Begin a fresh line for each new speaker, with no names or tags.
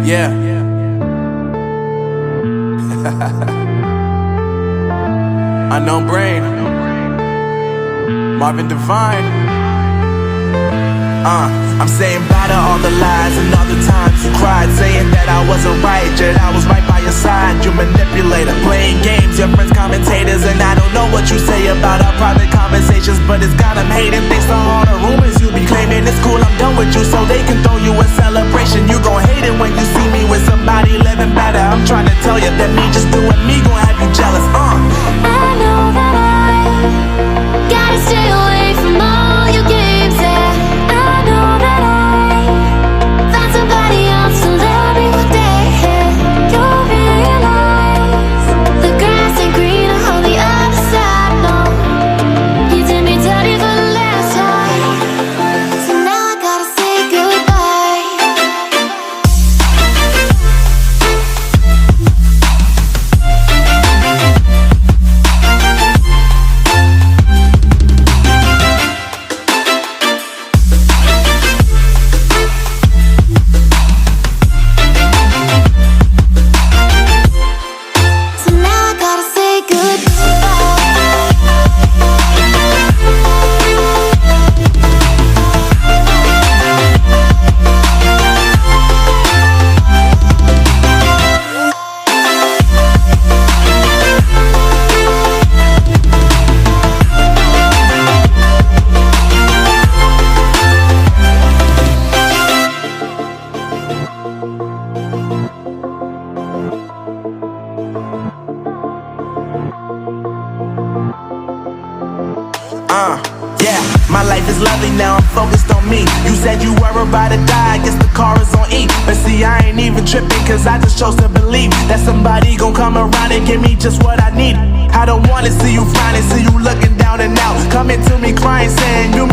Yeah. Unknown Brain, Marvin Divine. I'm saying bye to all the lies and all the times you cried, saying that I wasn't right, yet I was right by your side. You manipulator, playing games, your friends commentators, and I don't know what you say about our private conversations, but it's got them hating thanks to all the rumors you be claiming. It's cool, I'm done with you, so they can throw you a celebration. You gon' hate it when you see me with somebody living better. I'm trying to tell you that me just doing me gon' have you jealous.
I know that I gotta stay away from all your games, yeah. I know that I found somebody else to love me one day, yeah. You'll realize the grass ain't greener on the other side, no. You did me dirty for the last time, so now I gotta say goodbye. So now I gotta say
Yeah, my life is lovely now, I'm focused on me. You said you were about to die, I guess the car is on E. But see, I ain't even tripping, cause I just chose to believe that somebody gon' come around and give me just what I need. I don't wanna see you frowning, see you looking down and out, coming to me crying, saying you